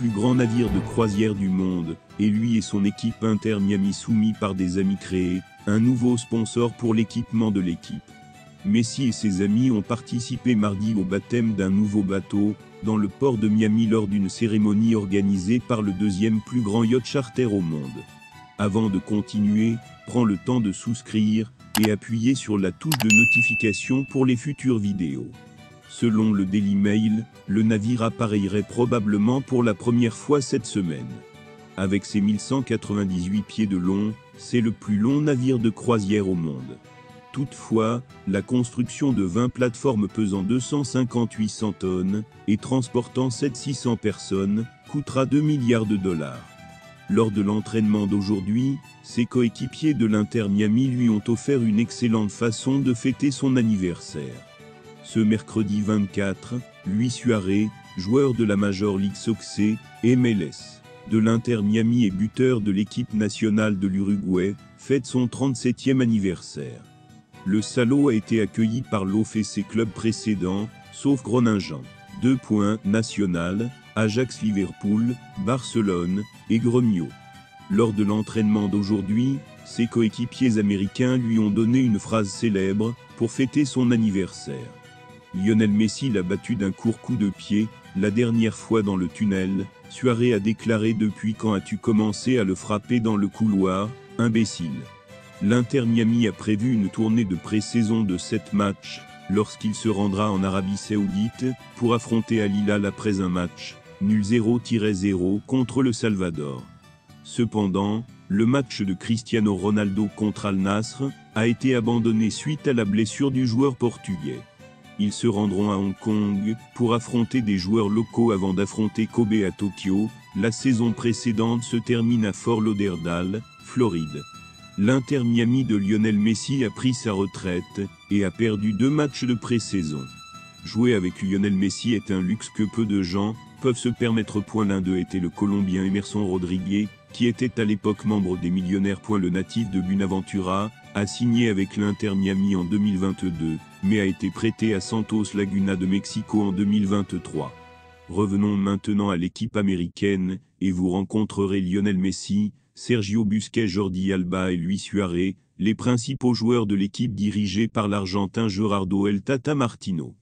plus grand navire de croisière du monde, et lui et son équipe Inter Miami soumis par des amis créés, un nouveau sponsor pour l'équipement de l'équipe. Messi et ses amis ont participé mardi au baptême d'un nouveau bateau, dans le port de Miami lors d'une cérémonie organisée par le deuxième plus grand yacht charter au monde. Avant de continuer, prends le temps de souscrire, et appuyer sur la touche de notification pour les futures vidéos. Selon le Daily Mail, le navire appareillerait probablement pour la première fois cette semaine. Avec ses 1198 pieds de long, c'est le plus long navire de croisière au monde. Toutefois, la construction de 20 plateformes pesant 250-800 tonnes et transportant 700-600 personnes coûtera 2 milliards de dollars. Lors de l'entraînement d'aujourd'hui, ses coéquipiers de l'Inter Miami lui ont offert une excellente façon de fêter son anniversaire. Ce mercredi 24, Luis Suarez, joueur de la Major League Soccer, MLS, de l'Inter Miami et buteur de l'équipe nationale de l'Uruguay, fête son 37e anniversaire. Le salaud a été accueilli par l'OFC club précédent, sauf Groningen. National, Ajax, Liverpool, Barcelone et Gremio. Lors de l'entraînement d'aujourd'hui, ses coéquipiers américains lui ont donné une phrase célèbre pour fêter son anniversaire. Lionel Messi l'a battu d'un court coup de pied, la dernière fois dans le tunnel. Suarez a déclaré: depuis quand as-tu commencé à le frapper dans le couloir, imbécile. L'Inter Miami a prévu une tournée de pré-saison de 7 matchs, lorsqu'il se rendra en Arabie Saoudite, pour affronter Al Hilal après un match nul 0-0 contre le Salvador. Cependant, le match de Cristiano Ronaldo contre Al Nassr a été abandonné suite à la blessure du joueur portugais. Ils se rendront à Hong Kong pour affronter des joueurs locaux avant d'affronter Kobe à Tokyo. La saison précédente se termine à Fort Lauderdale, Floride. L'Inter Miami de Lionel Messi a pris sa retraite et a perdu 2 matchs de pré-saison. Jouer avec Lionel Messi est un luxe que peu de gens peuvent se permettre. L'un d'eux était le Colombien Emerson Rodriguez, qui était à l'époque membre des Millionnaires. Le natif de Buenaventura a signé avec l'Inter Miami en 2022, mais a été prêté à Santos Laguna de Mexico en 2023. Revenons maintenant à l'équipe américaine, et vous rencontrerez Lionel Messi, Sergio Busquets, Jordi Alba et Luis Suarez, les principaux joueurs de l'équipe dirigée par l'Argentin Gerardo El Tata Martino.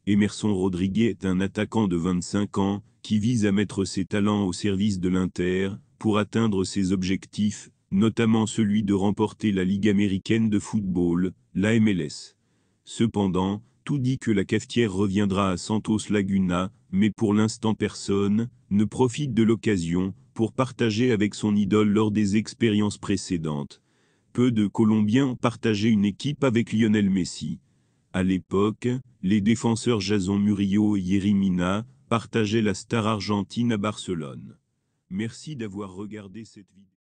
Emerson Rodriguez est un attaquant de 25 ans, qui vise à mettre ses talents au service de l'Inter, pour atteindre ses objectifs, notamment celui de remporter la Ligue américaine de football, la MLS. Cependant, tout dit que la cafetière reviendra à Santos Laguna, mais pour l'instant personne ne profite de l'occasion pour partager avec son idole lors des expériences précédentes. Peu de Colombiens ont partagé une équipe avec Lionel Messi. À l'époque, les défenseurs Jason Murillo et Yerry Mina partageaient la star argentine à Barcelone. Merci d'avoir regardé cette vidéo.